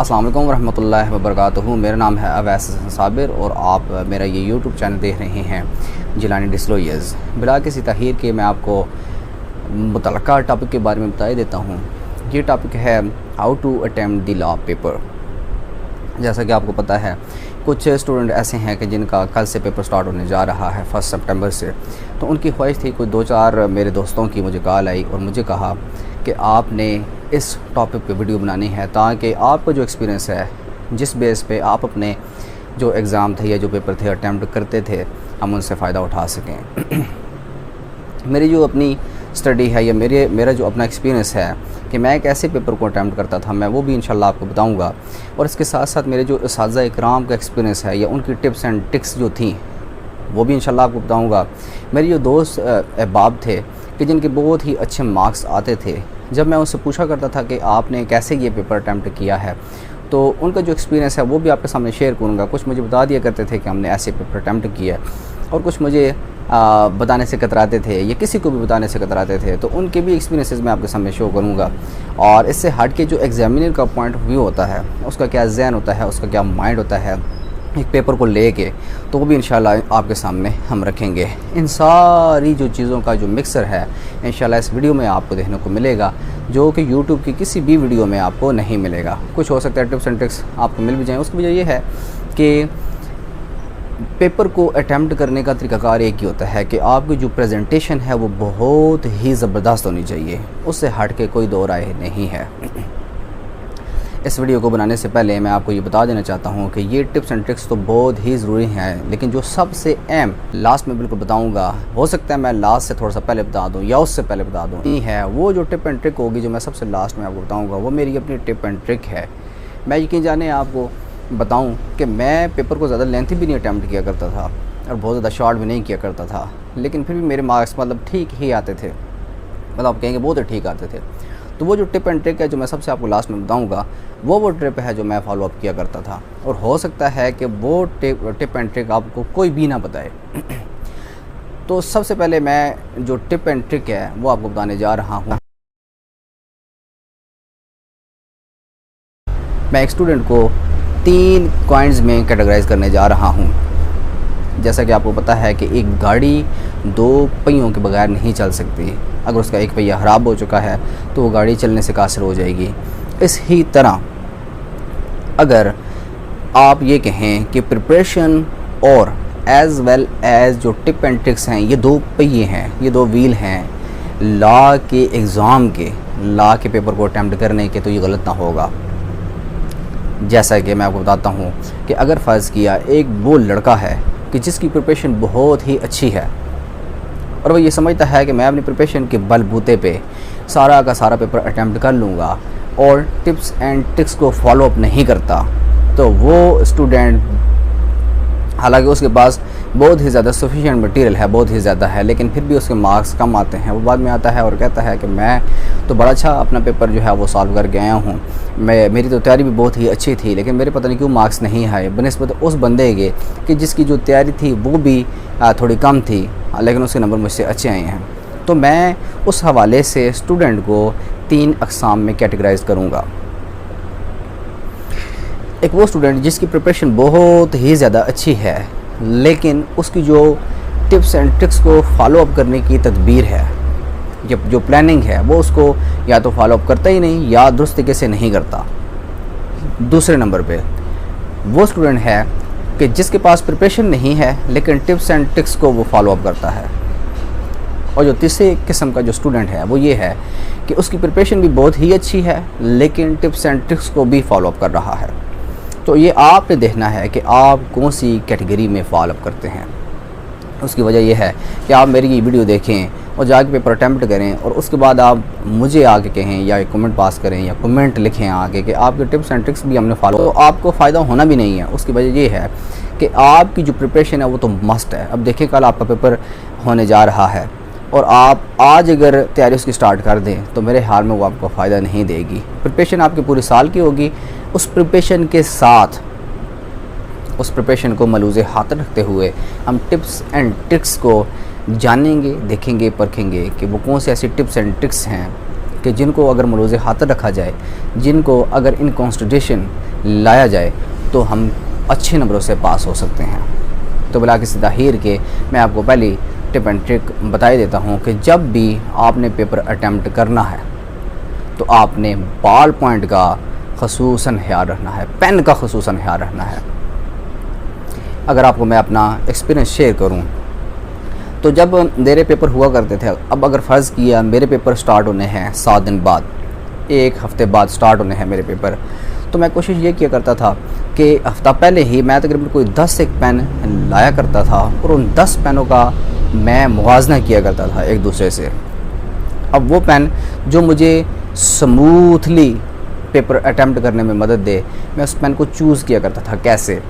अस्सलाम वालेकुम रहमतुल्लाहि व बरकातुहू। मेरा नाम है अवैस साबिर और आप मेरा ये यूट्यूब चैनल देख रहे हैं जिलानी डिस्क्लोजर्स। बिला किसी तहीर के मैं आपको मुतल्लका टॉपिक के बारे में बता देता हूँ। ये टॉपिक है how to attempt the law paper. जैसा कि आपको पता है कुछ स्टूडेंट ऐसे हैं कि जिनका कल से पेपर स्टार्ट होने जा रहा है 1 सितंबर से। तो उनकी ख्वाहिश थी, कोई 2-4 मेरे दोस्तों की मुझे कॉल आई और मुझे कहा कि आपने इस टॉपिक पे वीडियो बनानी है ताकि आपका जो एक्सपीरियंस है, जिस बेस पे आप अपने जो एग्ज़ाम थे या जो पेपर थे अटैम्प्ट करते थे, हम उनसे फ़ायदा उठा सकें। मेरी जो अपनी स्टडी है या मेरा जो अपना एक्सपीरियंस है कि मैं एक ऐसे पेपर को अटैम्प्ट करता था, मैं वो भी इंशाल्लाह आपको बताऊंगा। और इसके साथ साथ मेरे जो उस्ताज़ा इकराम का एक्सपीरियंस है या उनकी टिप्स एंड ट्रिक्स जो थी वो भी इंशाल्लाह आपको बताऊंगा। मेरे जो दोस्त अहबाब थे कि जिनके बहुत ही अच्छे मार्क्स आते थे, जब मैं उनसे पूछा करता था कि आपने कैसे ये पेपर अटैम्प्ट किया है, तो उनका जो एक्सपीरियंस है वो भी आपके सामने शेयर करूँगा। कुछ मुझे बता दिया करते थे कि हमने ऐसे पेपर अटैम्प्ट किया है और कुछ मुझे बताने से कतराते थे या किसी को भी बताने से कतराते थे, तो उनके भी एक्सपीरियंसेस मैं आपके सामने शो करूँगा। और इससे हट के जो एग्जामिनर का पॉइंट ऑफ व्यू होता है, उसका क्या ज़हन होता है, उसका क्या माइंड होता है एक पेपर को लेके, तो वो भी इंशाल्लाह आपके सामने हम रखेंगे। इन सारी जो चीज़ों का जो मिक्सर है इंशाल्लाह इस वीडियो में आपको देखने को मिलेगा, जो कि यूट्यूब की किसी भी वीडियो में आपको नहीं मिलेगा। कुछ हो सकता है टिप्स एंड ट्रिक्स आपको मिल भी जाएँ। उसकी वजह यह है कि पेपर को अटैम्प्ट करने का तरीकाकार एक ही होता है कि आपकी जो प्रेजेंटेशन है वो बहुत ही ज़बरदस्त होनी चाहिए, उससे हट के कोई दो राय नहीं है। इस वीडियो को बनाने से पहले मैं आपको ये बता देना चाहता हूँ कि ये टिप्स एंड ट्रिक्स तो बहुत ही ज़रूरी हैं, लेकिन जो सबसे अहम लास्ट में बिल्कुल बताऊँगा, हो सकता है मैं लास्ट से थोड़ा सा पहले बता दूँ या उससे पहले बता दूँ, ये है वो जो टिप एंड ट्रिक होगी जो मैं सबसे लास्ट में आपको बताऊँगा, वो मेरी अपनी टिप एंड ट्रिक है। मैं यकीन जाने आपको बताऊं कि मैं पेपर को ज़्यादा लेंथी भी नहीं अटैम्प्ट किया करता था और बहुत ज़्यादा शॉर्ट भी नहीं किया करता था, लेकिन फिर भी मेरे मार्क्स मतलब ठीक ही आते थे, मतलब आप कहेंगे बहुत ही ठीक आते थे। तो वो जो टिप एंड ट्रिक है जो मैं सबसे आपको लास्ट में बताऊंगा, वो ट्रिप है जो मैं फॉलो अप किया करता था। और हो सकता है कि वो टिप एंड ट्रिक आपको कोई भी ना बताए। तो सबसे पहले मैं जो टिप एंड ट्रिक है वो आपको बताने जा रहा हूँ। मैं एक स्टूडेंट को 3 कॉइन्स में कैटेगराइज करने जा रहा हूँ। जैसा कि आपको पता है कि एक गाड़ी 2 पहियों के बगैर नहीं चल सकती। अगर उसका एक पहिया ख़राब हो चुका है तो वो गाड़ी चलने से कासिर हो जाएगी। इस ही तरह अगर आप ये कहें कि प्रिपरेशन और एज़ वेल एज़ जो टिप एंड ट्रिक्स हैं, ये 2 पहिए हैं, ये 2 व्हील हैं लॉ के एग्ज़ाम के, लॉ के पेपर को अटैम्प्ट करने के, तो ये गलत ना होगा। जैसा कि मैं आपको बताता हूँ कि अगर फ़र्ज़ किया एक वो लड़का है कि जिसकी प्रिपरेशन बहुत ही अच्छी है और वो ये समझता है कि मैं अपनी प्रिपरेशन के बलबूते पे सारा का सारा पेपर अटैम्प्ट कर लूँगा और टिप्स एंड ट्रिक्स को फॉलो अप नहीं करता, तो वो स्टूडेंट, हालांकि उसके पास बहुत ही ज़्यादा सफिशिएंट मटेरियल है, बहुत ही ज़्यादा है, लेकिन फिर भी उसके मार्क्स कम आते हैं, वो बाद में आता है और कहता है कि मैं तो बड़ा अच्छा अपना पेपर जो है वो सॉल्व करके आया हूँ, मेरी तो तैयारी भी बहुत ही अच्छी थी, लेकिन मेरे पता नहीं क्यों मार्क्स नहीं आए बनिस्बत उस बंदे के कि जिसकी जो तैयारी थी वो भी थोड़ी कम थी, लेकिन उसके नंबर मुझसे अच्छे आए हैं। तो मैं उस हवाले से स्टूडेंट को 3 अक़साम में कैटेगराइज करूँगा। एक वो स्टूडेंट जिसकी प्रिपरेशन बहुत ही ज़्यादा अच्छी है, लेकिन उसकी जो टिप्स एंड ट्रिक्स को फॉलो अप करने की तदबीर है, जो प्लानिंग है, वो उसको या तो फॉलो अप करता ही नहीं या दुरुस्त तरीके से नहीं करता। दूसरे नंबर पे वो स्टूडेंट है कि जिसके पास प्रिपरेशन नहीं है लेकिन टिप्स एंड ट्रिक्स को वो फॉलो अप करता है। और जो तीसरे किस्म का जो स्टूडेंट है वो ये है कि उसकी प्रिपरेशन भी बहुत ही अच्छी है लेकिन टिप्स एंड ट्रिक्स को भी फॉलो अप कर रहा है। तो ये आपने देखना है कि आप कौन सी कैटेगरी में फॉलो अप करते हैं। उसकी वजह यह है कि आप मेरी ये वीडियो देखें और जाके पेपर अटैम्प्ट करें और उसके बाद आप मुझे आके कहें या कमेंट पास करें या कमेंट लिखें आगे कि आपके टिप्स एंड ट्रिक्स भी हमने फॉलो, तो आपको फ़ायदा होना भी नहीं है। उसकी वजह ये है कि आपकी जो प्रिपरेशन है वो तो मस्ट है। अब देखिए कल आपका पेपर होने जा रहा है और आप आज अगर तैयारी उसकी स्टार्ट कर दें तो मेरे हाल में वो आपको फ़ायदा नहीं देगी। प्रिपरेशन आपके पूरे साल की होगी, उस प्रिपरेशन के साथ उस प्रिपरेशन को मलूज़े हाथ रखते हुए हम टिप्स एंड ट्रिक्स को जानेंगे, देखेंगे, परखेंगे कि वो कौन सी ऐसी टिप्स एंड ट्रिक्स हैं कि जिनको अगर मलूज़ खातर रखा जाए, जिनको अगर इन कॉन्स्टिट्यूशन लाया जाए तो हम अच्छे नंबरों से पास हो सकते हैं। तो बिला किसी ताहीर के मैं आपको पहली टिप एंड ट्रिक बता देता हूँ कि जब भी आपने पेपर अटैम्प्ट करना है तो आपने बॉल पॉइंट का ख़ुसूसन ख्याल रखना है, पेन का ख़ुसूसन ख्याल रखना है। अगर आपको मैं अपना एक्सपीरियंस शेयर करूं तो जब मेरे पेपर हुआ करते थे, अब अगर फ़र्ज़ किया मेरे पेपर स्टार्ट होने हैं 7 दिन बाद, 1 हफ़्ते बाद स्टार्ट होने हैं मेरे पेपर, तो मैं कोशिश ये किया करता था कि हफ़्ता पहले ही मैं तकरीबन कोई 10 से पेन लाया करता था और उन 10 पेनों का मैं मुवाजना किया करता था एक दूसरे से। अब वो पेन जो मुझे स्मूथली पेपर अटैम्प्ट करने में मदद दे, मैं उस पेन को चूज़ किया करता था। कैसे?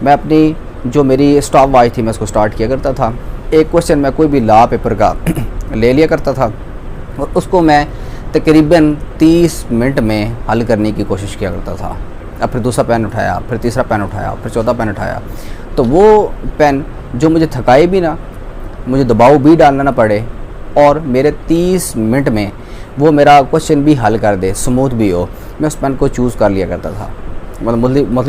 मैं अपनी जो मेरी स्टॉप वॉच थी मैं उसको स्टार्ट किया करता था। एक क्वेश्चन मैं कोई भी लॉ पेपर का ले लिया करता था और उसको मैं तकरीबन 30 मिनट में हल करने की कोशिश किया करता था। अब फिर दूसरा पेन उठाया, फिर तीसरा पेन उठाया, फिर चौथा पेन उठाया, तो वो पेन जो मुझे थकाए भी ना, मुझे दबाव भी डालना ना पड़े और मेरे 30 मिनट में वो मेरा क्वेश्चन भी हल कर दे, स्मूथ भी हो, मैं उस पेन को चूज़ कर लिया करता था। मतलब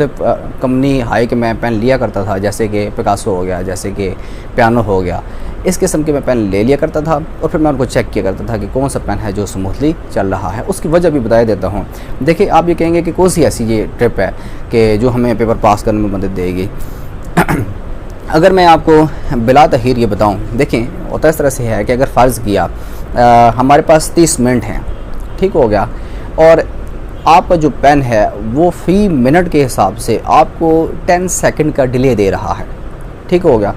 कंपनी हाई के मैं पेन लिया करता था, जैसे कि पिकासो हो गया, जैसे कि पियानो हो गया, इस किस्म के मैं पेन ले लिया करता था और फिर मैं उनको चेक किया करता था कि कौन सा पेन है जो स्मूथली चल रहा है। उसकी वजह भी बता देता हूँ। देखिए, आप ये कहेंगे कि कौन सी ऐसी ये ट्रिप है कि जो हमें पेपर पास करने में मदद देगी। अगर मैं आपको बिला तहीर ये बताऊँ, देखें होता इस तरह से है कि अगर फ़र्ज़ किया हमारे पास 30 मिनट हैं, ठीक हो गया, और आपका जो पेन है वो फ़ी मिनट के हिसाब से आपको 10 सेकंड का डिले दे रहा है, ठीक हो गया,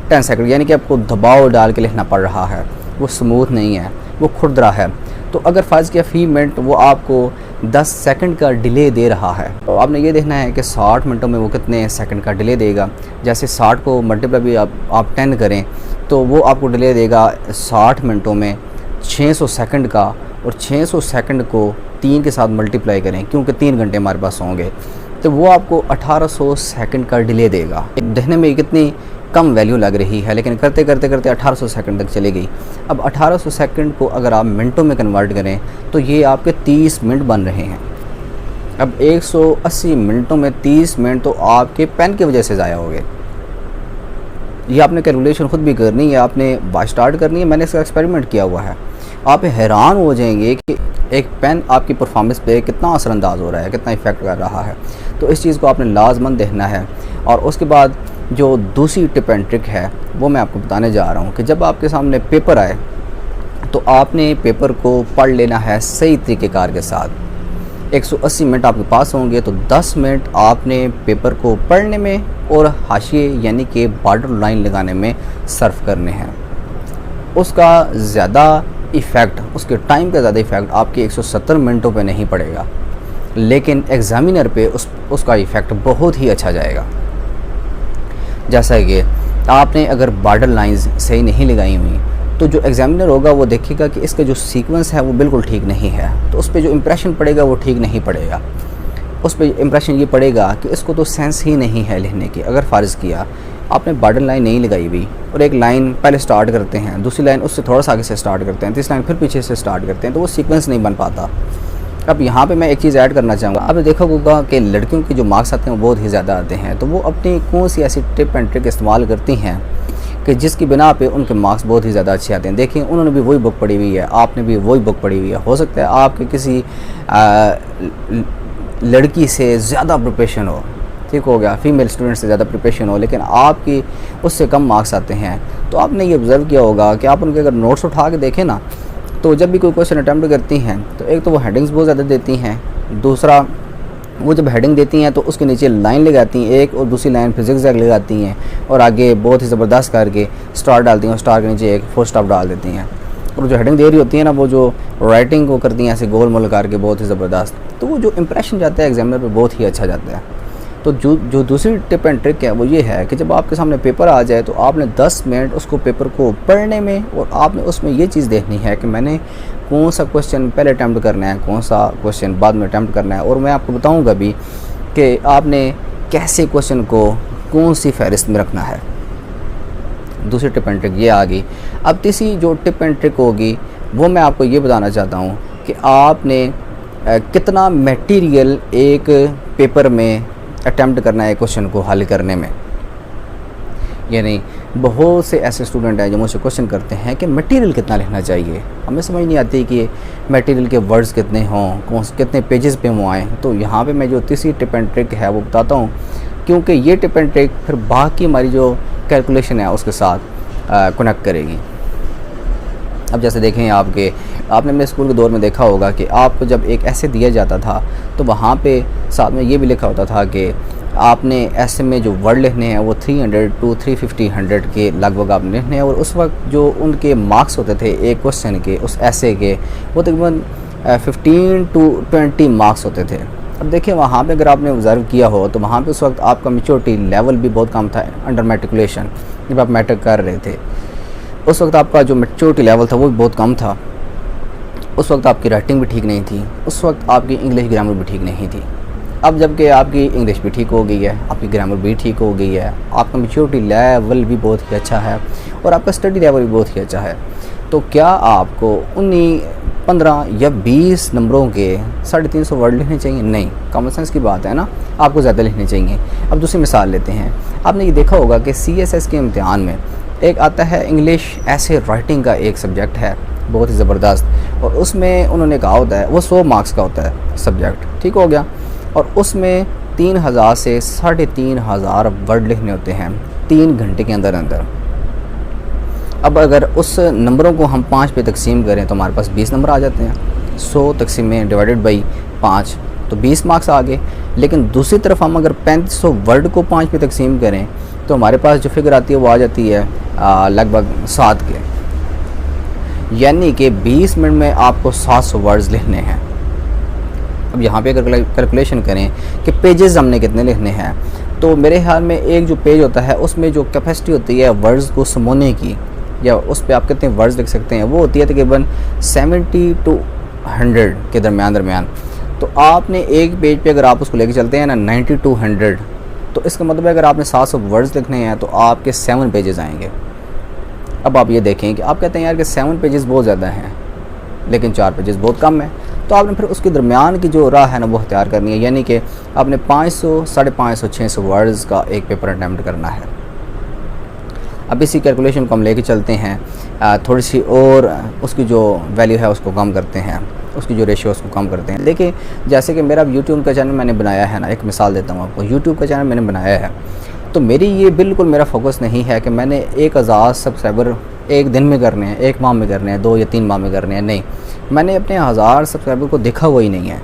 10 सेकंड, यानी कि आपको दबाव डाल के लिखना पड़ रहा है, वो स्मूथ नहीं है, वो खुरदरा है। तो अगर फ़र्ज़ किया फ़ी मिनट वो आपको 10 सेकंड का डिले दे रहा है, तो आपने ये देखना है कि 60 मिनटों में वो कितने सेकंड का डिले देगा। जैसे 60 को मल्टीप्लाई भी आप 10 करें तो वो आपको डिले देगा 60 मिनटों में 600 सेकंड का, और 600 सेकंड को 3 के साथ मल्टीप्लाई करें क्योंकि 3 घंटे हमारे पास होंगे, तो वो आपको 1800 सेकंड का डिले देगा। देखने में कितनी कम वैल्यू लग रही है, लेकिन करते करते करते 1800 सेकंड तक चली गई। अब 1800 सेकंड को अगर आप मिनटों में कन्वर्ट करें तो ये आपके 30 मिनट बन रहे हैं। अब 180 मिनटों में 30 मिनट तो आपके पेन की वजह से ज़ाया हो गए। ये आपने कैलकुलेशन ख़ुद भी करनी है, आपने बात स्टार्ट करनी है। मैंने इसका एक्सपेरिमेंट किया हुआ है। आप हैरान हो जाएंगे कि एक पेन आपकी परफॉर्मेंस पे कितना असरअंदाज हो रहा है, कितना इफ़ेक्ट कर रहा है। तो इस चीज़ को आपने लाजमन देखना है। और उसके बाद जो दूसरी टिप एंड ट्रिक है वो मैं आपको बताने जा रहा हूँ कि जब आपके सामने पेपर आए तो आपने पेपर को पढ़ लेना है सही तरीक़ेकार के साथ। 180 मिनट आपके पास होंगे तो 10 मिनट आपने पेपर को पढ़ने में और हाशिए यानी कि बॉर्डर लाइन लगाने में सर्फ करने हैं। उसका ज़्यादा इफ़ेक्ट, उसके टाइम का ज़्यादा इफ़ेक्ट आपके 170 मिनटों पे नहीं पड़ेगा, लेकिन एग्ज़ामिनर पे उसका इफ़ेक्ट बहुत ही अच्छा जाएगा। जैसा कि आपने अगर बॉर्डर लाइंस सही नहीं लगाई हुई तो जो एग्ज़ामिनर होगा वो देखेगा कि इसका जो सीक्वेंस है वो बिल्कुल ठीक नहीं है, तो उस पर जो इम्प्रेशन पड़ेगा वो ठीक नहीं पड़ेगा। उस पर इम्प्रेशन ये पड़ेगा कि इसको तो सेंस ही नहीं है लिखने की। अगर फ़र्ज़ किया आपने बॉर्डर लाइन नहीं लगाई हुई और एक लाइन पहले स्टार्ट करते हैं, दूसरी लाइन उससे थोड़ा सा आगे से स्टार्ट करते हैं, तीसरी लाइन फिर पीछे से स्टार्ट करते हैं, तो वो सीक्वेंस नहीं बन पाता। अब यहाँ पे मैं एक चीज़ ऐड करना चाहूँगा। आपने देखा होगा कि लड़कियों के जो मार्क्स आते हैं वो बहुत ही ज़्यादा आते हैं, तो वो अपनी कौन सी ऐसी टिप एंड ट्रिक इस्तेमाल करती हैं कि जिसकी बिना पे उनके मार्क्स बहुत ही ज़्यादा अच्छे आते हैं। देखिए, उन्होंने भी वही बुक पढ़ी हुई है, आपने भी वही बुक पढ़ी हुई है। हो सकता है आपके किसी लड़की से ज़्यादा प्रिपरेशन हो, ठीक हो गया, फीमेल स्टूडेंट से ज़्यादा प्रिपरेशन हो, लेकिन आपकी उससे कम मार्क्स आते हैं। तो आपने ये ऑब्ज़र्व किया होगा कि आप उनके अगर नोट्स उठा के देखें ना, तो जब भी कोई क्वेश्चन अटैम्प्ट करती हैं तो एक तो वो हेडिंग्स बहुत ज़्यादा देती हैं, दूसरा वो जब हेडिंग देती हैं तो उसके नीचे लाइन लगाती हैं एक, और दूसरी लाइन फिर ज़िगज़ैग लगाती हैं और आगे बहुत ही ज़बरदस्त करके स्टार डालती हैं और स्टार के नीचे एक फुल स्टॉप डाल देती हैं। और जो हेडिंग दे रही होती है ना, वो जो राइटिंग को करती हैं ऐसे गोल मोल करके बहुत ही ज़बरदस्त, तो वो जो इंप्रेशन जाता है एग्जामिनर पे बहुत ही अच्छा जाता है। तो जो दूसरी टिप एंड ट्रिक है वो ये है कि जब आपके सामने पेपर आ जाए तो आपने 10 मिनट उसको पेपर को पढ़ने में, और आपने उसमें ये चीज़ देखनी है कि मैंने कौन सा क्वेश्चन पहले अटैम्प्ट करना है, कौन सा क्वेश्चन बाद में अटैम्प्ट करना है। और मैं आपको बताऊंगा भी कि आपने कैसे क्वेश्चन को कौन सी फहरिस्त में रखना है। दूसरी टिप एंड ट्रिक ये आ गई। अब तीसरी जो टिप एंड ट्रिक होगी वो मैं आपको ये बताना चाहता हूँ कि आपने कितना मटेरियल एक पेपर में अटेम्प्ट करना है क्वेश्चन को हल करने में। यानी बहुत से ऐसे स्टूडेंट हैं जो मुझसे क्वेश्चन करते हैं कि मटेरियल कितना लिखना चाहिए। हमें समझ नहीं आती कि मटेरियल के वर्ड्स कितने हों, कितने पेजेस पे वो आएँ। तो यहाँ पे मैं जो तीसरी टिप एंड ट्रिक है वो बताता हूँ, क्योंकि ये टिप एंड ट्रिक फिर बाकी हमारी जो कैलकुलेशन है उसके साथ कनेक्ट करेगी। अब जैसे देखें आपने अपने स्कूल के दौर में देखा होगा कि आपको जब एक ऐसे दिया जाता था तो वहाँ पे साथ में ये भी लिखा होता था कि आपने ऐसे में जो वर्ड लिखने हैं वो 300 to 350 के लगभग आपने लिखने हैं। और उस वक्त जो उनके मार्क्स होते थे एक क्वेश्चन के, उस ऐसे के, वो तकरीबन 15 to 20 मार्क्स होते थे। अब देखिए वहाँ पे अगर आपने ऑब्ज़र्व किया हो तो वहाँ पे उस वक्त आपका मैच्योरिटी लेवल भी बहुत कम था। अंडर मैट्रिकुलेशन जब आप मैट्रिक कर रहे थे उस वक्त आपका जो मैच्योरिटी लेवल था वो भी बहुत कम था। उस वक्त आपकी राइटिंग भी ठीक नहीं थी, उस वक्त आपकी इंग्लिश ग्रामर भी ठीक नहीं थी। अब जबकि आपकी इंग्लिश भी ठीक हो गई है, आपकी ग्रामर भी ठीक हो गई है, आपका मैच्योरिटी लेवल भी बहुत ही अच्छा है और आपका स्टडी लेवल भी बहुत ही अच्छा है, तो क्या आपको उन्हीं 15 या 20 नंबरों के 350 वर्ड लिखने चाहिए? नहीं, कॉमन सेंस की बात है ना, आपको ज़्यादा लिखने चाहिए। अब दूसरी मिसाल लेते हैं। आपने ये देखा होगा कि CSS के इम्तिहान में एक आता है इंग्लिश ऐसे राइटिंग का एक सब्जेक्ट है बहुत ही ज़बरदस्त, और उसमें उन्होंने कहा होता है वो 100 मार्क्स का होता है सब्जेक्ट, ठीक हो गया। और उसमें 3000 से 3500 वर्ड लिखने होते हैं 3 घंटे के अंदर अंदर। अब अगर उस नंबरों को हम 5 पे तकसीम करें तो हमारे पास 20 नंबर आ जाते हैं। 100 तकसीम में डिवाइडेड बाई 5 तो 20 मार्क्स आ गए। लेकिन दूसरी तरफ हम अगर 3500 वर्ड को 5 पे तकसीम करें तो हमारे पास जो फिगर आती है वो आ जाती है लगभग 7 के, यानी कि 20 मिनट में आपको 700 वर्ड्स लिखने हैं। अब यहाँ पे अगर कैलकुलेशन करें कि पेजेस हमने कितने लिखने हैं, तो मेरे ख्याल में एक जो पेज होता है उसमें जो कैपेसिटी होती है वर्ड्स को समोने की, या उस पर आप कितने वर्ड्स लिख सकते हैं, वो होती है तकरीबन 70 to 100 के दरमियान। तो आपने एक पेज पे अगर आप उसको लेके चलते हैं ना 90 to 100, तो इसका मतलब है अगर आपने 700 वर्ड्स लिखने हैं तो आपके 7 पेजेस आएंगे। अब आप ये देखें कि आप कहते हैं यार कि 7 पेजेस बहुत ज़्यादा हैं लेकिन 4 पेजेस बहुत कम है, तो आपने फिर उसके दरमियान की जो राह है ना वो अख्तियार करनी है, यानी कि आपने 500, 550, 600 वर्ड्स का एक पेपर अटैम्प्ट करना है। अब इसी कैलकुलेशन को हम लेके चलते हैं थोड़ी सी और उसकी जो वैल्यू है उसको कम करते हैं, उसकी जो रेशियो उसको कम करते हैं। देखिए जैसे कि मेरा यूट्यूब का चैनल मैंने बनाया है ना, एक मिसाल देता हूँ आपको। यूट्यूब का चैनल मैंने बनाया है तो मेरी ये बिल्कुल मेरा फोकस नहीं है कि मैंने 1000 सब्सक्राइबर एक दिन में करने हैं, 1 माह में करने हैं, 2 या 3 माह में करने हैं। नहीं, मैंने अपने 1000 सब्सक्राइबर को देखा हुआ ही नहीं है,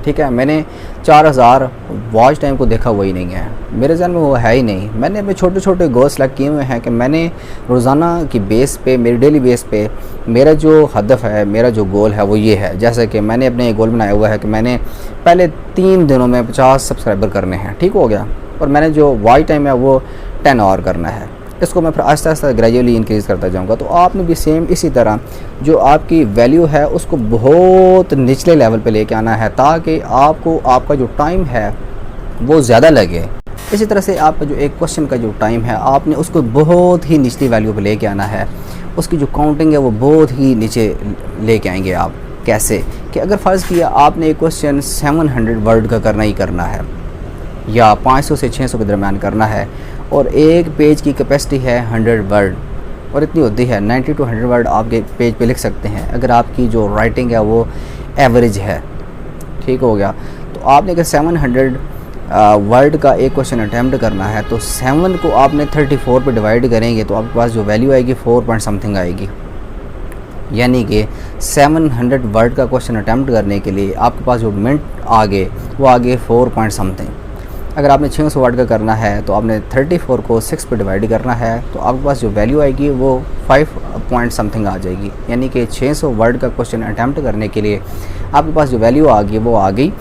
ठीक है। मैंने 4000 वॉच टाइम को देखा हुआ ही नहीं है, मेरे जहन में वो है ही नहीं। मैंने अपने छोटे छोटे गोल सेलेक्ट किए हुए हैं कि मैंने रोज़ाना की बेस पे, मेरी डेली बेस पे मेरा जो हदफ है, मेरा जो गोल है वो ये है। जैसे कि मैंने अपने गोल बनाया हुआ है कि मैंने पहले 3 दिनों में 50 सब्सक्राइबर करने हैं, ठीक हो गया। और मैंने जो वॉच टाइम है वो 10 आवर करना है। इसको मैं फिर आहिस्ता आहिस्ता ग्रेजुअली इंक्रीज़ करता जाऊंगा। तो आपने भी सेम इसी तरह जो आपकी वैल्यू है उसको बहुत निचले लेवल पे लेके आना है, ताकि आपको आपका जो टाइम है वो ज़्यादा लगे। इसी तरह से आपका जो एक क्वेश्चन का जो टाइम है आपने उसको बहुत ही निचली वैल्यू पे लेके आना है, उसकी जो काउंटिंग है वो बहुत ही नीचे लेके आएंगे आप। कैसे कि अगर फ़र्ज़ किया आपने एक क्वेश्चन 700 वर्ड का करना ही करना है या 500 से 600 के दरमियान करना है, और एक पेज की कैपेसिटी है 100 वर्ड, और इतनी होती है 90 to 100 वर्ड आपके पेज पे लिख सकते हैं अगर आपकी जो राइटिंग है वो एवरेज है, ठीक हो गया। तो आपने अगर 700 वर्ड का एक क्वेश्चन अटैम्प्ट करना है तो 7 को आपने 34 पे डिवाइड करेंगे तो आपके पास जो वैल्यू आएगी 4 पॉइंट समथिंग आएगी। यानी कि 700 वर्ड का क्वेश्चन अटैम्प्ट करने के लिए आपके पास जो मिनट आ गए वो आ गए 4 पॉइंट समथिंग। अगर आपने 600 वर्ड का करना है तो आपने 34 को 6 पे डिवाइड करना है तो आपके पास जो वैल्यू आएगी वो 5 पॉइंट समथिंग आ जाएगी। यानी कि 600 वर्ड का क्वेश्चन अटैम्प्ट करने के लिए आपके पास जो वैल्यू आ गई वो आ गई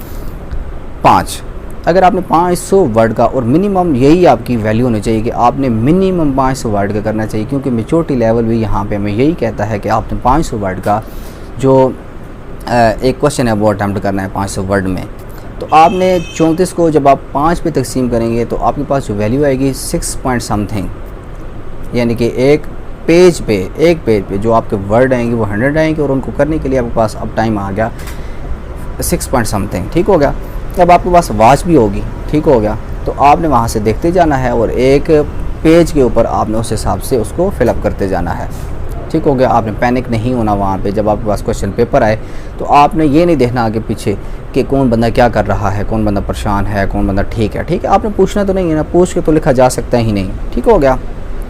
5। अगर आपने 500 वर्ड का, और मिनिमम यही आपकी वैल्यू होनी चाहिए कि आपने मिनिमम 500 वर्ड का करना चाहिए, क्योंकि मैच्योरिटी लेवल भी यहाँ पे हमें यही कहता है कि आपने 500 वर्ड का जो एक क्वेश्चन है वो अटैम्प्ट करना है 500 वर्ड में। तो आपने 34 को जब आप 5 पे तकसीम करेंगे तो आपके पास जो वैल्यू आएगी 6 पॉइंट समथिंग, यानी कि एक पेज पे जो आपके वर्ड आएंगे वो 100 आएंगे, और उनको करने के लिए आपके पास अब टाइम आ गया 6 पॉइंट समथिंग। ठीक हो गया। अब आपके पास वॉच भी होगी। ठीक हो गया। तो आपने वहाँ से देखते जाना है और एक पेज के ऊपर आपने उस हिसाब से उसको फिलअप करते जाना है। ठीक हो गया। आपने पैनिक नहीं होना वहाँ पे जब आपके पास क्वेश्चन पेपर आए। तो आपने ये नहीं देखना आगे पीछे कि कौन बंदा क्या कर रहा है, कौन बंदा परेशान है, कौन बंदा ठीक है। ठीक है, आपने पूछना तो नहीं है ना, पूछ के तो लिखा जा सकता ही नहीं। ठीक हो गया।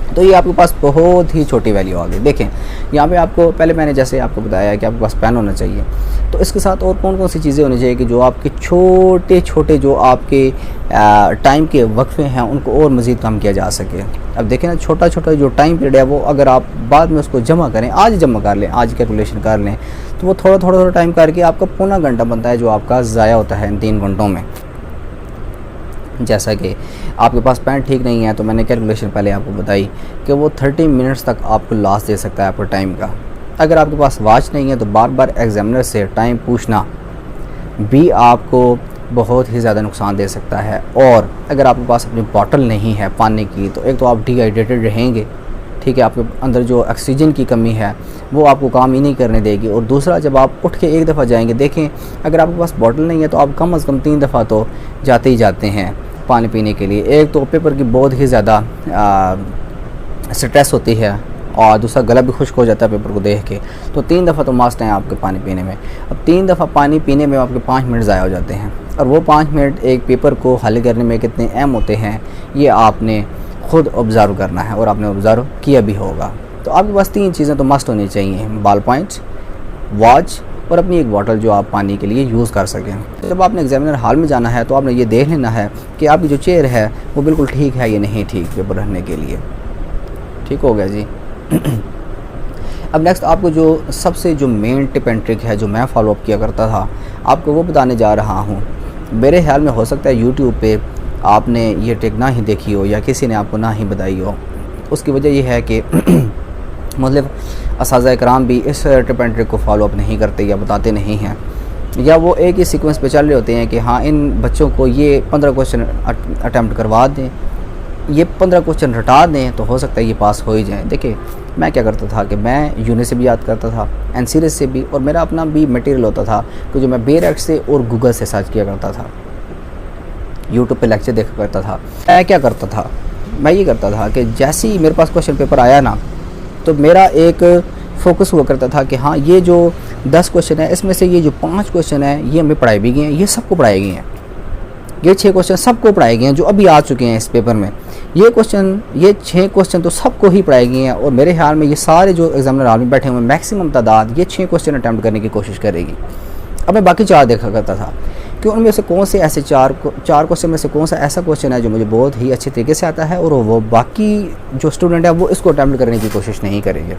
तो ये आपके पास बहुत ही छोटी वैल्यू आ गई। देखें यहाँ पे आपको पहले मैंने जैसे आपको बताया कि आपके पास पेन होना चाहिए, तो इसके साथ और कौन कौन सी चीज़ें होनी चाहिए कि जो आपके छोटे छोटे जो आपके टाइम के वक्फे हैं उनको और मज़ीद कम किया जा सके। अब देखें ना, छोटा छोटा जो टाइम पीरियड है वो अगर आप बाद में उसको जमा करें, आज जमा कर लें, आज कैलकुलेशन कर लें, तो वो थोड़ा टाइम करके आपका पौना घंटा बनता है जो आपका ज़ाया होता है इन 3 घंटों में। जैसा कि आपके पास पेन ठीक नहीं है तो मैंने कैलकुलेशन पहले आपको बताई कि वो 30 मिनट्स तक आपको लॉस दे सकता है आपको टाइम का। अगर आपके पास वॉच नहीं है तो बार बार एग्जामिनर से टाइम पूछना भी आपको बहुत ही ज़्यादा नुकसान दे सकता है। और अगर आपके पास अपनी बॉटल नहीं है पानी की तो एक तो आप डिहाइड्रेटेड रहेंगे। ठीक है, आपके अंदर जो ऑक्सीजन की कमी है वो आपको काम ही नहीं करने देगी। और दूसरा, जब आप उठ के एक दफ़ा जाएंगे, देखें अगर आपके पास बॉटल नहीं है तो आप कम से कम 3 दफ़ा तो जाते ही जाते हैं पानी पीने के लिए। एक तो पेपर की बहुत ही ज़्यादा स्ट्रेस होती है और दूसरा गला भी खुश्क हो जाता है पेपर को देख के। तो 3 दफ़ा तो मस्ट हैं आपके पानी पीने में। अब 3 दफ़ा पानी पीने में आपके 5 मिनट ज़ाया हो जाते हैं, और वो 5 मिनट एक पेपर को हल करने में कितने अहम होते हैं ये आपने ख़ुद ऑब्ज़र्व करना है, और आपने ऑब्ज़र्व किया भी होगा। तो आपके पास 3 चीज़ें तो मस्ट होनी चाहिए, बॉल पॉइंट, वॉच और अपनी एक बॉटल जो आप पानी के लिए यूज़ कर सकें। तो जब आपने एग्जामिनर हॉल में जाना है तो आपने ये देख लेना है कि आपकी जो चेयर है वो बिल्कुल ठीक है या नहीं ठीक पेपर रखने के लिए। ठीक हो गया जी। अब नेक्स्ट आपको जो सबसे जो मेन टिप एंड ट्रिक है जो मैं फॉलोअप किया करता था आपको वो बताने जा रहा हूँ। मेरे ख्याल में हो सकता है यूट्यूब पे आपने ये ट्रिक ना ही देखी हो या किसी ने आपको ना ही बताई हो। उसकी वजह यह है कि मतलब असाज़ा इकराम भी इस टिप एंड ट्रिक को फॉलोअप नहीं करते या बताते नहीं हैं, या वो एक ही सीक्वेंस पे चल रहे होते हैं कि हाँ इन बच्चों को ये 15 क्वेश्चन अटैम्प्ट करवा दें, ये 15 क्वेश्चन रटा दें तो हो सकता है ये पास हो ही जाए। देखिए मैं क्या करता था कि मैं यूनि से भी याद करता था, एनसीआरटी से भी, और मेरा अपना भी मटेरियल होता था कि जो मैं बेरेक्ट से और गूगल से सर्च किया करता था, यूट्यूब पे लेक्चर देखा करता था। मैं क्या करता था, मैं ये करता था कि जैसे ही मेरे पास क्वेश्चन पेपर आया ना तो मेरा एक फोकस हुआ करता था कि हाँ ये जो 10 क्वेश्चन है इसमें से ये जो 5 क्वेश्चन है ये हमें पढ़ाए भी गए हैं, ये सबको पढ़ाए गए हैं, ये 6 क्वेश्चन सबको पढ़ाए गए हैं जो अभी आ चुके हैं इस पेपर में, ये 6 क्वेश्चन तो सबको ही पढ़ाए गए हैं। और मेरे ख्याल में ये सारे जो एग्जामिनर हॉल में बैठे हुए मैक्सिमम तादाद ये 6 क्वेश्चन अटैम्प्ट करने की कोशिश करेगी। अब मैं बाकी 4 देखा करता था कि उनमें से कौन से ऐसे 4 क्वेश्चन में से कौन सा ऐसा क्वेश्चन है जो मुझे बहुत ही अच्छे तरीके से आता है और वो बाकी जो स्टूडेंट है वो इसको अटैम्प्ट करने की कोशिश नहीं करेंगे।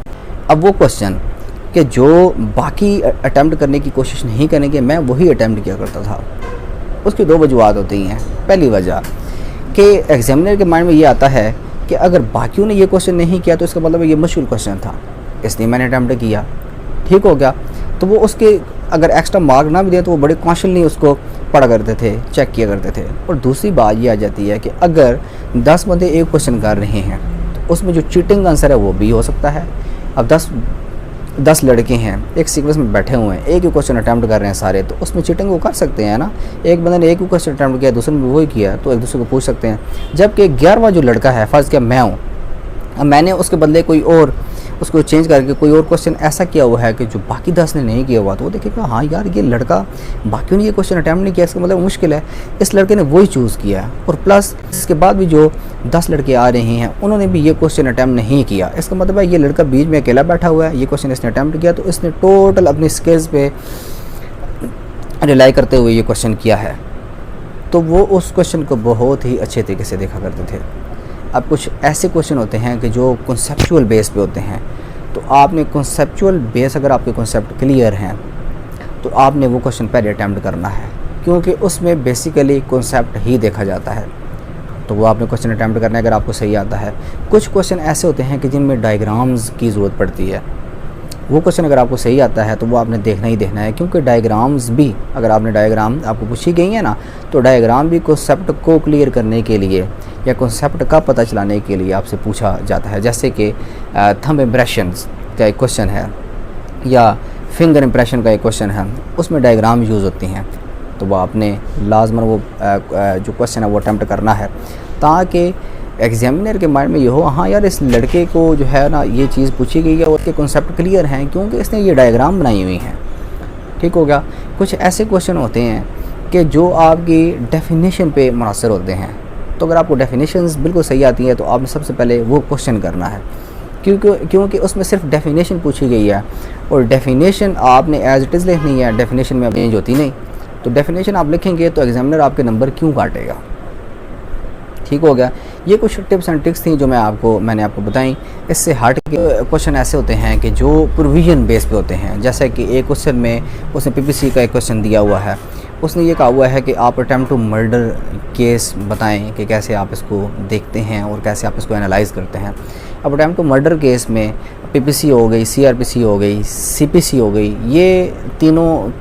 अब वो क्वेश्चन कि जो बाकी अटैम्प्ट करने की कोशिश नहीं करेंगे मैं वही अटैम्प्ट किया करता था। उसकी 2 वजूहत होती हैं। पहली वजह कि एग्जामिनर के माइंड में ये आता है कि अगर बाकियों ने ये क्वेश्चन नहीं किया तो इसका मतलब ये मुश्किल क्वेश्चन था इसलिए मैंने अटैम्प्ट किया। ठीक हो गया। तो वो उसके अगर एक्स्ट्रा मार्क ना भी दें तो वो बड़े कॉन्शियसली उसको पढ़ा करते थे, चेक किया करते थे। और दूसरी बात ये आ जाती है कि अगर 10 बंदे एक क्वेश्चन कर रहे हैं तो उसमें जो चीटिंग आंसर है वो भी हो सकता है। अब 10 लड़के हैं एक सीक्वेंस में बैठे हुए हैं, एक ही क्वेश्चन अटैम्प्ट कर रहे हैं सारे, तो उसमें चीटिंग वो कर सकते हैं ना। एक बंदे ने एक ही क्वेश्चन अटैम्प्ट किया दूसरे ने वही किया तो एक दूसरे को पूछ सकते हैं। जबकि 11वां जो लड़का है, फ़र्ज़ किया मैं हूँ, अब मैंने उसके बदले कोई और उसको चेंज करके कोई और क्वेश्चन ऐसा किया हुआ है कि जो बाकी 10 ने नहीं किया हुआ, तो वो देखेगा हाँ यार ये लड़का बाकियों ने ये क्वेश्चन अटैम्प्ट नहीं किया, इसका मतलब मुश्किल है, इस लड़के ने वही चूज़ किया है। और प्लस इसके बाद भी जो 10 लड़के आ रहे हैं उन्होंने भी ये क्वेश्चन अटैम्प्ट नहीं किया, इसका मतलब है ये लड़का बीच में अकेला बैठा हुआ है, ये क्वेश्चन इसने अटैम्प्ट किया तो इसने टोटल अपनी स्किल्स पे रिलाई करते हुए ये क्वेश्चन किया है। तो वो उस क्वेश्चन को बहुत ही अच्छे तरीके से देखा करते थे। अब कुछ ऐसे क्वेश्चन होते हैं कि जो कॉन्सेप्चुअल बेस पे होते हैं, तो आपने कॉन्सेप्चुअल बेस अगर आपके कॉन्सेप्ट क्लियर हैं तो आपने वो क्वेश्चन पहले अटैम्प्ट करना है, क्योंकि उसमें बेसिकली कॉन्सेप्ट ही देखा जाता है। तो वो आपने क्वेश्चन अटैम्प्ट करना है अगर आपको सही आता है। कुछ क्वेश्चन ऐसे होते हैं कि जिनमें डायग्राम्स की ज़रूरत पड़ती है, वो क्वेश्चन अगर आपको सही आता है तो वो आपने देखना ही देखना है, क्योंकि डायग्राम्स भी, अगर आपने डायग्राम आपको पूछी गई है ना, तो डायग्राम भी कॉन्सेप्ट को क्लियर करने के लिए या कॉन्सेप्ट का पता चलाने के लिए आपसे पूछा जाता है। जैसे कि थंब इम्प्रेशंस का एक क्वेश्चन है या फिंगर इम्प्रेशन का एक क्वेश्चन है, उसमें डायग्राम यूज़ होती हैं, तो वो आपने लाजमन वो जो क्वेश्चन है वो अटैम्प्ट करना है, ताकि एग्जामिनर के माइंड में ये हो, हाँ यार इस लड़के को जो है ना ये चीज़ पूछी गई है और उसके कॉन्सेप्ट क्लियर हैं, क्योंकि इसने ये डायग्राम बनाई हुई हैं। ठीक हो गया। कुछ ऐसे क्वेश्चन होते हैं कि जो आपकी डेफिनेशन पे मुनासर होते हैं, तो अगर आपको डेफिनेशंस बिल्कुल सही आती हैं तो आपने सबसे पहले वो क्वेश्चन करना है, क्योंकि उसमें सिर्फ डेफिनेशन पूछी गई है और डेफिनेशन आपने एज इट इज़ लिखनी है, डेफिनेशन में अब चेंज होती नहीं। तो डेफिनेशन आप लिखेंगे तो एग्जामिनर आपके नंबर क्यों काटेगा। ठीक हो गया। ये कुछ टिप्स एंड ट्रिक्स थी जो मैंने आपको बताई। इससे हट के क्वेश्चन ऐसे होते हैं कि जो प्रोविजन बेस पे होते हैं, जैसे कि एक क्वेश्चन में उसने पीपीसी का एक क्वेश्चन दिया हुआ है, उसने ये कहा हुआ है कि आप अटेम्प्ट टू मर्डर केस बताएं कि कैसे आप इसको देखते हैं और कैसे आप इसको एनालाइज करते हैं। अब अटेम्प्ट टू मर्डर केस में पीपीसी हो गई, सीआरपीसी हो गई, सीपीसी हो गई, ये तीनों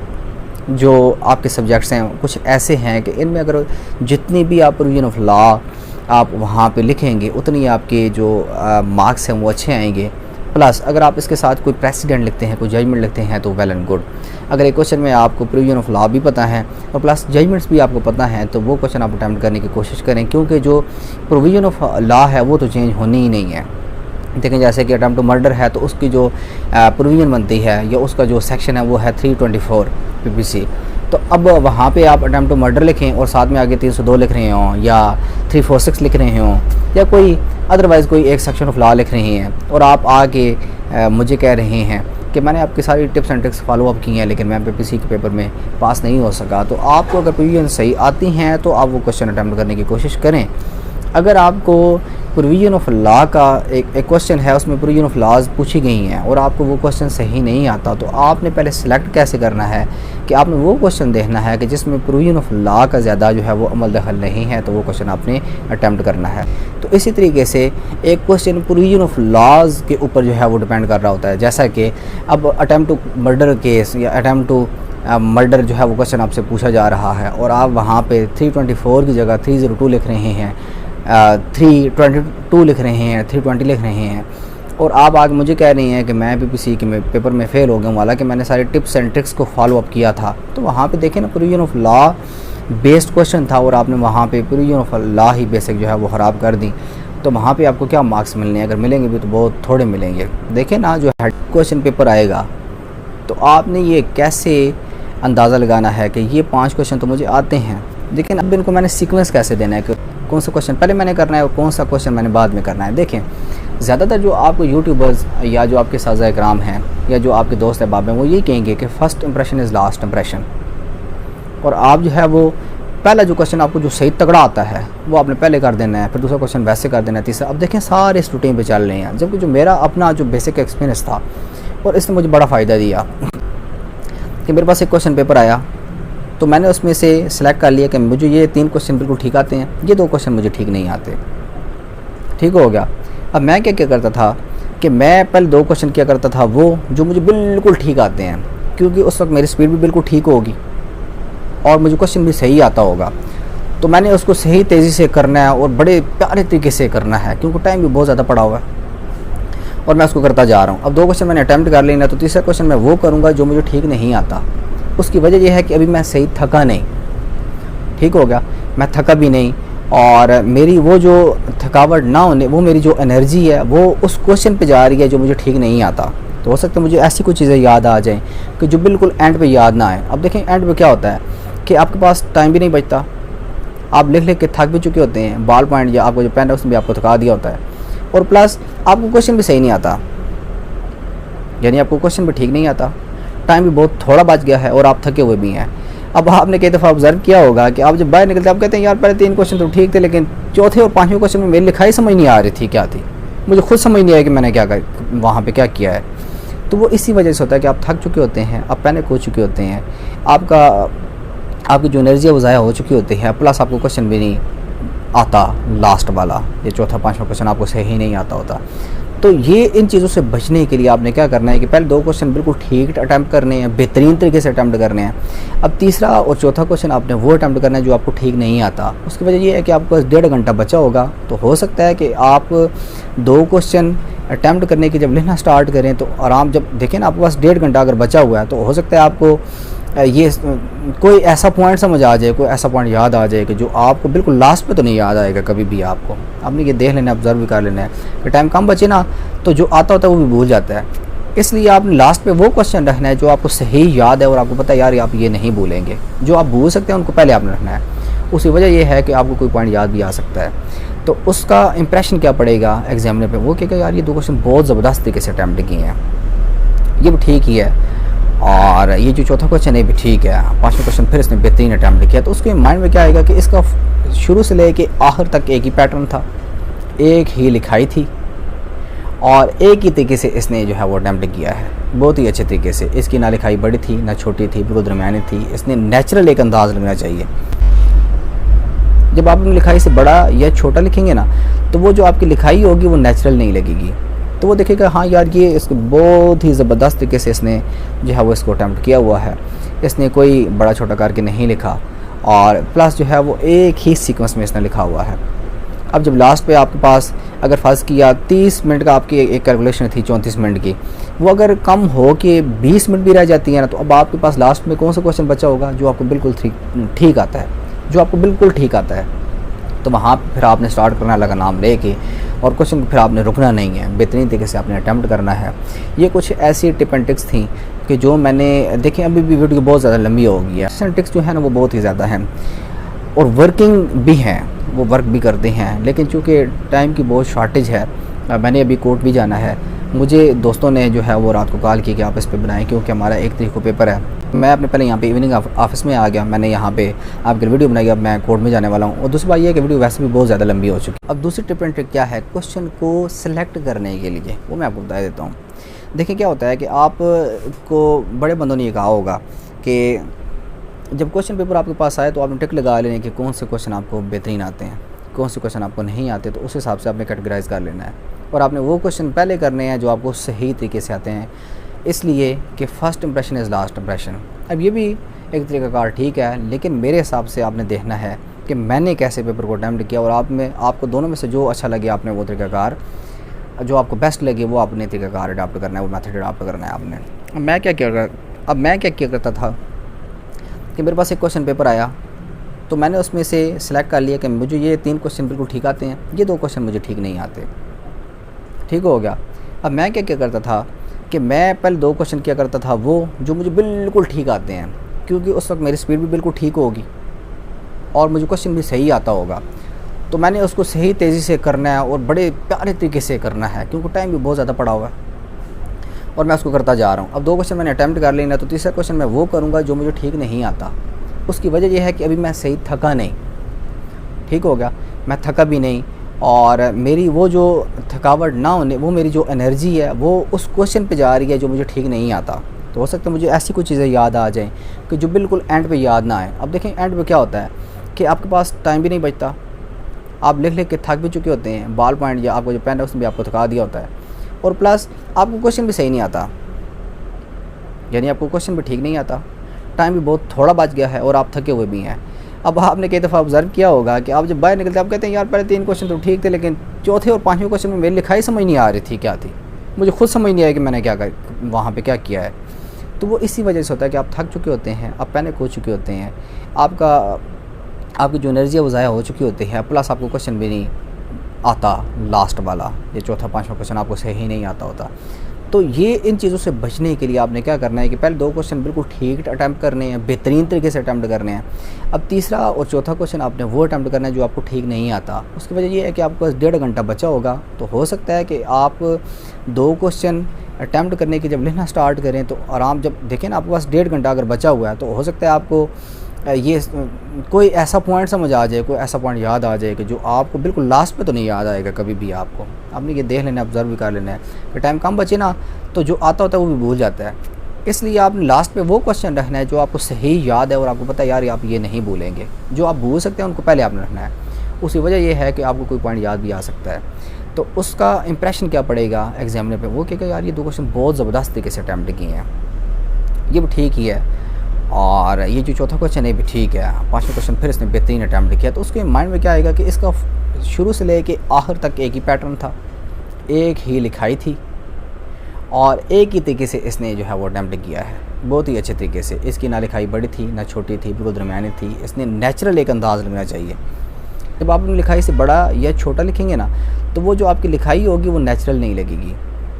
जो आपके सब्जेक्ट्स हैं कुछ ऐसे हैं कि इनमें अगर जितनी भी आप प्रोविजन ऑफ लॉ आप वहाँ पे लिखेंगे उतनी आपके जो मार्क्स हैं वो अच्छे आएंगे। प्लस अगर आप इसके साथ कोई प्रेसिडेंट लिखते हैं, कोई जजमेंट लिखते हैं तो वेल एंड गुड। अगर एक क्वेश्चन में आपको प्रोविजन ऑफ लॉ भी पता है और प्लस जजमेंट्स भी आपको पता है तो वो क्वेश्चन आप अटैम्प्ट करने की कोशिश करें, क्योंकि जो प्रोविजन ऑफ लॉ है वो तो चेंज होनी ही नहीं है। देखें जैसे कि अटैम्प्ट टू मर्डर है तो उसकी जो प्रोविजन बनती है या उसका जो सेक्शन है वो है 324 पीपीसी। तो अब वहाँ पे आप अटैम्प्ट टू मर्डर लिखें और साथ में आगे 302 लिख रहे हों या 346 लिख रहे हों या कोई अदरवाइज़ कोई एक सेक्शन ऑफ लॉ लिख रहे हैं और आप आके मुझे कह रहे हैं कि मैंने आपकी सारी tips and tricks follow up की हैं लेकिन मैं पीपीसी के पेपर में पास नहीं हो सका, तो आपको अगर प्रोविजन सही आती हैं तो आप वो क्वेश्चन अटैम्प्ट करने की कोशिश करें। अगर आपको प्रोविजन ऑफ लॉ का एक क्वेश्चन है उसमें प्रोविजन ऑफ लॉज पूछी गई हैं और आपको वो क्वेश्चन सही नहीं आता, तो आपने पहले सिलेक्ट कैसे करना है कि आपने वो क्वेश्चन देखना है कि जिसमें प्रोविजन ऑफ लॉ का ज़्यादा जो है वो अमल दखल नहीं है, तो वो क्वेश्चन आपने अटैम्प्ट करना है। तो इसी तरीके से एक क्वेश्चन प्रोविजन ऑफ लॉज के ऊपर जो है वो डिपेंड कर रहा होता है। जैसा कि अब अटैम्प्ट टू मर्डर केस या अटैम्प्ट टू मर्डर जो है वो क्वेश्चन आपसे पूछा जा रहा है और आप वहाँ पे 324 की जगह 302 लिख रहे हैं, 322 लिख रहे हैं, 320 लिख रहे हैं और आप आगे मुझे कह रही हैं कि मैं पीपीसी के पेपर में फ़ेल हो गया हूँ, हालांकि मैंने सारे टिप्स एंड ट्रिक्स को फॉलो अप किया था। तो वहाँ पे देखें ना, provision of law based question था और आपने वहाँ पे provision of law he basic जो है वो ख़राब कर दी, तो वहाँ पे आपको क्या मार्क्स मिलने हैं? अगर मिलेंगे भी तो बहुत थोड़े मिलेंगे। देखें ना, जो हेड क्वेश्चन पेपर आएगा तो आपने ये कैसे अंदाज़ा लगाना है कि ये 5 क्वेश्चन तो मुझे आते हैं, लेकिन अब इनको मैंने सीक्वेंस कैसे देना है कि कौन सा क्वेश्चन पहले मैंने करना है और कौन सा क्वेश्चन मैंने बाद में करना है। देखें ज़्यादातर जो आपको यूट्यूबर्स या जो आपके साज़ा इकराम हैं या जो आपके दोस्त अहबाब हैं वो यही कहेंगे कि first impression is last impression, और आप जो है वो पहला जो क्वेश्चन आपको जो सही तगड़ा आता है वो आपने पहले कर देना है, फिर दूसरा क्वेश्चन वैसे कर देना है, तीसरा। अब देखें सारे इस रूटीन पे चल रहे हैं, जबकि जो मेरा अपना जो बेसिक एक्सपीरियंस था और इसने मुझे बड़ा फ़ायदा दिया कि मेरे पास एक क्वेश्चन पेपर आया तो मैंने उसमें से सिलेक्ट कर लिया कि मुझे ये 3 क्वेश्चन बिल्कुल ठीक आते हैं, ये 2 क्वेश्चन मुझे ठीक नहीं आते। ठीक हो गया। अब मैं क्या करता था कि मैं पहले 2 क्वेश्चन किया करता था वो जो मुझे बिल्कुल ठीक आते हैं, क्योंकि उस वक्त मेरी स्पीड भी बिल्कुल ठीक होगी और मुझे क्वेश्चन भी सही आता होगा, तो मैंने उसको सही तेज़ी से करना है और बड़े प्यारे तरीके से करना है, क्योंकि टाइम भी बहुत ज़्यादा पड़ा हुआ है और मैं उसको करता जा रहा हूँ। अब 2 क्वेश्चन मैंने अटैम्प्ट कर लेना, तो तीसरा क्वेश्चन मैं वो करूँगा जो मुझे ठीक नहीं आता। उसकी वजह यह है कि अभी मैं सही थका नहीं। ठीक हो गया, मैं थका भी नहीं और मेरी वो जो थकावट ना होने, वो मेरी जो एनर्जी है वो उस क्वेश्चन पे जा रही है जो मुझे ठीक नहीं आता। तो हो सकता है मुझे ऐसी कुछ चीज़ें याद आ जाएं कि जो बिल्कुल एंड पे याद ना आए। अब देखें एंड पे क्या होता है कि आपके पास टाइम भी नहीं बचता, आप लिख लिख के थक भी चुके होते हैं, बॉल पॉइंट या आपको जो पेन है उसने भी आपको थका दिया होता है, और प्लस आपको क्वेश्चन भी सही नहीं आता, यानी आपको क्वेश्चन भी ठीक नहीं आता, टाइम भी बहुत थोड़ा बच गया है और आप थके हुए भी हैं। अब आपने कई दफ़ा ऑब्जर्व किया होगा कि आप जब बाहर निकलते आप कहते हैं यार पहले 3 क्वेश्चन तो ठीक थे, लेकिन चौथे और 5वें क्वेश्चन में मेरी लिखाई समझ नहीं आ रही थी क्या थी, मुझे खुद समझ नहीं आया कि मैंने क्या वहाँ पे क्या किया है। तो वो इसी वजह से होता है कि आप थक चुके होते हैं, आप पैनिक हो चुके होते हैं, आपकी जो एनर्जी है वो ज़ाया हो चुकी होती है, प्लस आपको क्वेश्चन भी नहीं आता लास्ट वाला, ये चौथा 5वां क्वेश्चन आपको सही नहीं आता होता। तो ये इन चीज़ों से बचने के लिए आपने क्या करना है कि पहले 2 क्वेश्चन बिल्कुल ठीक अटैम्प्ट करने हैं, बेहतरीन तरीके से अटैम्प्ट करने हैं। अब तीसरा और चौथा क्वेश्चन आपने वो अटैम्प्ट करना है जो आपको ठीक नहीं आता। उसकी वजह ये है कि आपको 1.5 घंटा बचा होगा, तो हो सकता है कि आप 2 क्वेश्चन अटैम्प्ट करने की जब लिखना स्टार्ट करें तो आराम, जब देखें ना आपके पास 1.5 घंटा अगर बचा हुआ है तो हो सकता है आपको ये कोई ऐसा पॉइंट समझ आ जाए, कोई ऐसा पॉइंट याद आ जाए कि जो आपको बिल्कुल लास्ट पे तो नहीं याद आएगा कभी भी। आपने ये देख लेना है, ऑब्जर्व भी कर लेना है कि टाइम कम बचे ना तो जो आता होता है वो भी भूल जाता है। इसलिए आपने लास्ट पे वो क्वेश्चन रखना है जो आपको सही याद है और आपको पता है यार आप ये नहीं भूलेंगे। जो आप भूल सकते हैं उनको पहले आपने रखना है। उसकी वजह यह है कि आपको कोई पॉइंट याद भी आ सकता है, तो उसका इंप्रेशन क्या पड़ेगा एग्जामिनर पे, वो कहेगा यार ये 2 क्वेश्चन बहुत ज़बरदस्त तरीके से अटैम्प्ट किए हैं, ये भी ठीक ही है, और ये जो चौथा क्वेश्चन है भी ठीक है, 5वां क्वेश्चन फिर इसने बेहतरीन अटैम्प्ट किया। तो उसके माइंड में क्या आएगा कि इसका शुरू से लेके आखिर तक एक ही पैटर्न था, एक ही लिखाई थी और एक ही तरीके से इसने जो है वो अटैम्प्ट किया है बहुत ही अच्छे तरीके से। इसकी ना लिखाई बड़ी थी ना छोटी थी, बिल्कुल दरमियानी थी। इसने नेचुरल एक अंदाज़ लगना चाहिए। जब आप लिखाई से बड़ा या छोटा लिखेंगे ना तो वो जो आपकी लिखाई होगी वो नेचुरल नहीं लगेगी, तो वो देखेगा हाँ यार ये इसको बहुत ही ज़बरदस्त तरीके से इसने जो है वो इसको अटैम्प्ट किया हुआ है, इसने कोई बड़ा छोटा करके नहीं लिखा, और प्लस जो है वो एक ही सीक्वेंस में इसने लिखा हुआ है। अब जब लास्ट पे आपके पास अगर फ़र्ज़ किया 30 मिनट का आपकी एक कैलकुलेशन थी 34 मिनट की, वो अगर कम हो के 20 मिनट भी रह जाती है ना, तो अब आपके पास लास्ट में कौन सा क्वेश्चन बचा होगा जो आपको बिल्कुल ठीक आता है, जो आपको बिल्कुल ठीक आता है। तो वहाँ पर फिर आपने स्टार्ट करना लगा नाम लेके, और क्वेश्चन फिर आपने रुकना नहीं है, बेहतरीन तरीके से आपने अटैम्प्ट करना है। ये कुछ ऐसी टिप एंड टिक्स थी कि जो मैंने देखें, अभी भी वीडियो बहुत ज़्यादा लंबी हो गई है। टिप्स एंड टिक्स जो है ना वो बहुत ही ज़्यादा हैं और वर्किंग भी हैं, वो वर्क भी करते हैं, लेकिन चूँकि टाइम की बहुत शॉर्टेज है, मैंने अभी कोर्ट भी जाना है। मुझे दोस्तों ने जो है वो रात को कॉल की कि आप इस पर बनाएं, क्योंकि हमारा 1 तारीख को पेपर है। मैं अपने पहले यहाँ पे इवनिंग ऑफिस में आ गया, मैंने यहाँ पे आपके वीडियो बनाई, अब मैं कोर्ट में जाने वाला हूँ। और दूसरी बात ये है कि वीडियो वैसे भी बहुत ज़्यादा लंबी हो चुकी है। अब दूसरी टिप एंड ट्रिक क्या है क्वेश्चन को सिलेक्ट करने के लिए, वो मैं आपको बता देता हूँ। देखिए क्या होता है कि आप को बड़े बंदों ने ये कहा होगा कि जब क्वेश्चन पेपर आपके पास आए तो आपने टिक लगा लेने कि कौन से क्वेश्चन आपको बेहतरीन आते हैं, कौन से क्वेश्चन आपको नहीं आते, तो उस हिसाब से आपने कैटेगराइज कर लेना है। और आपने वो क्वेश्चन पहले करने हैं जो आपको सही तरीके से आते हैं, इसलिए कि first impression is last impression. अब ये भी एक तरीक़ाकार ठीक है, लेकिन मेरे हिसाब से आपने देखना है कि मैंने कैसे पेपर को अटैम्प्ट किया, और आपको दोनों में से जो अच्छा लगे आपने वो तरीक़ाकार, जो आपको बेस्ट लगे वो आपने तरीक़ाकार अडॉप्ट करना है, वो मेथड अडॉप्ट करना है आपने। अब मैं क्या किया करता था कि मेरे पास एक क्वेश्चन पेपर आया तो मैंने उसमें से सिलेक्ट कर लिया कि मुझे ये 3 क्वेश्चन बिल्कुल ठीक आते हैं, ये 2 क्वेश्चन मुझे ठीक नहीं आते। ठीक हो गया। अब मैं क्या करता था कि मैं पहले 2 क्वेश्चन किया करता था वो जो मुझे बिल्कुल ठीक आते हैं, क्योंकि उस वक्त मेरी स्पीड भी बिल्कुल ठीक होगी और मुझे क्वेश्चन भी सही आता होगा, तो मैंने उसको सही तेज़ी से करना है और बड़े प्यारे तरीके से करना है, क्योंकि टाइम भी बहुत ज़्यादा पड़ा हुआ है और मैं उसको करता जा रहा हूँ। अब 2 क्वेश्चन मैंने अटैम्प्ट कर लेना, तो तीसरा क्वेश्चन मैं वो करूँगा जो मुझे ठीक नहीं आता। उसकी वजह यह है कि अभी मैं सही थका नहीं। ठीक हो गया, मैं थका भी नहीं, और मेरी वो जो थकावट ना होने, वो मेरी जो एनर्जी है वो उस क्वेश्चन पे जा रही है जो मुझे ठीक नहीं आता। तो हो सकता है मुझे ऐसी कुछ चीज़ें याद आ जाएं कि जो बिल्कुल एंड पे याद ना आए। अब देखें एंड पे क्या होता है कि आपके पास टाइम भी नहीं बचता, आप लिख के थक भी चुके होते हैं, बॉल पॉइंट या आपको जो पेन है उसने भी आपको थका दिया होता है, और प्लस आपको क्वेश्चन भी सही नहीं आता, यानी आपको क्वेश्चन भी ठीक नहीं आता, टाइम भी बहुत थोड़ा बच गया है और आप थके हुए भी हैं। अब आपने कई दफ़ा ऑब्ज़र्व किया होगा कि आप जब बाहर निकलते आप कहते हैं यार पहले 3 क्वेश्चन तो ठीक थे, लेकिन चौथे और 5वें क्वेश्चन में मेरी लिखाई समझ नहीं आ रही थी क्या थी, मुझे खुद समझ नहीं आया कि मैंने क्या वहाँ पे क्या किया है। तो वो इसी वजह से होता है कि आप थक चुके होते हैं, आप पैनिक हो चुके होते हैं, आपकी जो एनर्जी है वो ज़ाया हो चुकी होती है, प्लस आपको क्वेश्चन भी नहीं आता, लास्ट वाला ये चौथा 5वां क्वेश्चन आपको सही नहीं आता होता। तो ये इन चीज़ों से बचने के लिए आपने क्या करना है कि पहले 2 क्वेश्चन बिल्कुल ठीक अटैम्प्ट करने हैं, बेहतरीन तरीके से अटैम्प्ट करने हैं। अब तीसरा और चौथा क्वेश्चन आपने वो अटैम्प्ट करना है जो आपको ठीक नहीं आता। उसकी वजह ये है कि आपके पास 1.5 घंटा बचा होगा, तो हो सकता है कि आप 2 क्वेश्चन अटैम्प्ट करने की जब लिखना स्टार्ट करें तो आराम, जब देखें ना आपके पास 1.5 घंटा अगर बचा हुआ है तो हो सकता है आपको ये कोई ऐसा पॉइंट समझ आ जाए, कोई ऐसा पॉइंट याद आ जाए कि जो आपको बिल्कुल लास्ट पे तो नहीं याद आएगा कभी भी। आपने ये देख लेना है, ऑब्जर्व भी कर लेना है कि टाइम कम बचे ना तो जो आता होता है वो भी भूल जाता है। इसलिए आपने लास्ट पे वो क्वेश्चन रखना है जो आपको सही याद है और आपको पता है यार आप ये नहीं भूलेंगे। जो आप भूल सकते हैं उनको पहले आपने रखना है। उसकी वजह यह है कि आपको कोई पॉइंट याद भी आ सकता है। तो उसका इंप्रेशन क्या पड़ेगा एग्जामिनर पे, वो कहेगा यार ये 2 क्वेश्चन बहुत ज़बरदस्त तरीके से अटैम्प्ट किए हैं, ये भी ठीक ही है, और ये जो चौथा क्वेश्चन है भी ठीक है, 5वां क्वेश्चन फिर इसने बेहतरीन अटैम्प्ट किया। तो उसके माइंड में क्या आएगा कि इसका शुरू से लेके आखिर तक एक ही पैटर्न था, एक ही लिखाई थी और एक ही तरीके से इसने जो है वो अटैम्प्ट किया है, बहुत ही अच्छे तरीके से। इसकी ना लिखाई बड़ी थी ना छोटी थी, बिल्कुल दरमियानी थी। इसने नेचुरल एक अंदाज़ लगना चाहिए। जब आप अपनी लिखाई से बड़ा या छोटा लिखेंगे ना, तो वो जो आपकी लिखाई होगी वो नेचुरल नहीं लगेगी।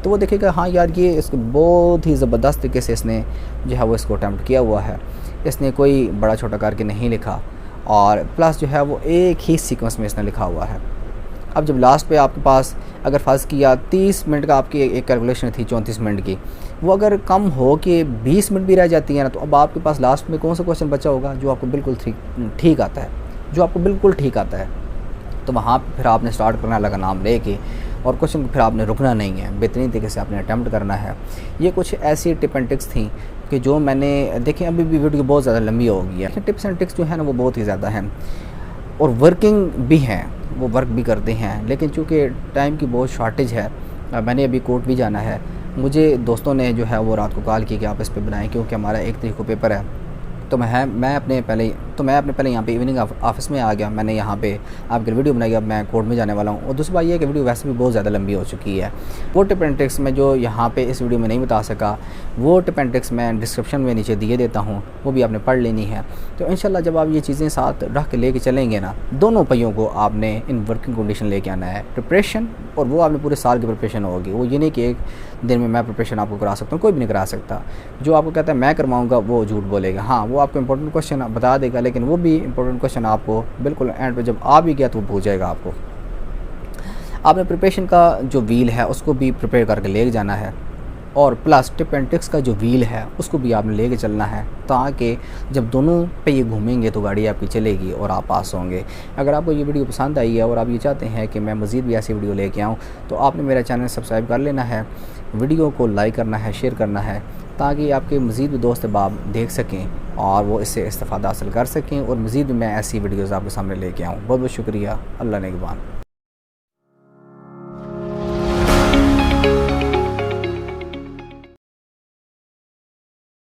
तो वो देखेगा हाँ यार ये इसको बहुत ही ज़बरदस्त तरीके से इसने जो है वो इसको अटैम्प्ट किया हुआ है, इसने कोई बड़ा छोटा करके नहीं लिखा, और प्लस जो है वो एक ही सीक्वेंस में इसने लिखा हुआ है। अब जब लास्ट पे आपके पास अगर फ़र्ज़ किया 30 मिनट का आपकी एक कैलकुलेशन थी 34 मिनट की, वो अगर कम हो के 20 मिनट भी रह जाती है ना, तो अब आपके पास लास्ट में कौन सा क्वेश्चन बचा होगा जो आपको बिल्कुल ठीक आता है, जो आपको बिल्कुल ठीक आता है। तो वहाँ पर फिर आपने स्टार्ट करना अल्लाह का नाम लेके, और क्वेश्चन को फिर आपने रुकना नहीं है, बेहतरीन तरीके से आपने अटैम्प्ट करना है। ये कुछ ऐसी टिप एंड टिक्स थी कि जो मैंने देखी, अभी भी वीडियो बहुत ज़्यादा लंबी हो गई है। टिप्स एंड टिक्स जो है ना वो बहुत ही ज़्यादा हैं और वर्किंग भी हैं, वो वर्क भी करते हैं, लेकिन चूँकि टाइम की बहुत शॉर्टेज है, मैंने अभी कोर्ट भी जाना है। मुझे दोस्तों ने जो है वो रात को कॉल की कि आप इस पे बनाएं, क्योंकि हमारा 1 तारीख को पेपर है। तो मैं अपने पहले यहाँ पे इवनिंग ऑफिस में आ गया, मैंने यहाँ पे आपके वीडियो बनाई, अब मैं कोर्ट में जाने वाला हूँ। और दूसरी बात ये है कि वीडियो वैसे भी बहुत ज़्यादा लंबी हो चुकी है। वो टिप एंड ट्रिक्स में जो यहाँ पे इस वीडियो में नहीं बता सका, वो टिप एंड ट्रिक्स मैं डिस्क्रिप्शन में नीचे दिए देता हूँ, वो भी आपने पढ़ लेनी है। तो इंशाल्लाह जब आप ये चीज़ें साथ रख के लेके चलेंगे ना, दोनों पहियों को आपने इन वर्किंग कंडीशन लेके आना है, प्रिपरेशन, और वो आपने पूरे साल की प्रिपरेशन होगी। वो ये नहीं कि एक दिन में मैं प्रिपरेशन आपको करा सकता हूँ, कोई भी नहीं करा सकता। जो आपको कहता है मैं करवाऊँगा वो झूठ बोलेगा। हाँ, वो आपको इंपॉर्टेंट क्वेश्चन बता देगा, लेकिन वो भी इंपॉर्टेंट क्वेश्चन आपको बिल्कुल एंड पे जब आ भी गया तो वो भूल जाएगा आपको। आपने प्रिपरेशन का जो व्हील है उसको भी प्रिपेयर करके लेके जाना है, और प्लस टिप एंड ट्रिक्स का जो व्हील है उसको भी आपने लेके चलना है, ताकि जब दोनों पे ये घूमेंगे तो गाड़ी आपकी चलेगी और आप पास होंगे। अगर आपको ये वीडियो पसंद आई है और आप ये चाहते हैं कि मैं मज़ीद भी ऐसी वीडियो लेके आऊँ, तो आपने मेरा चैनल सब्सक्राइब कर लेना है, वीडियो को लाइक करना है, शेयर करना है, ताकि आपके मज़ीद भी दोस्त अहबाब देख सकें और वो इससे इस्तेफ़ादा हासिल कर सकें, और मज़ीद भी मैं ऐसी वीडियोज़ आपके सामने लेके आऊँ। बहुत बहुत शुक्रिया। अल्लाह नेगबान।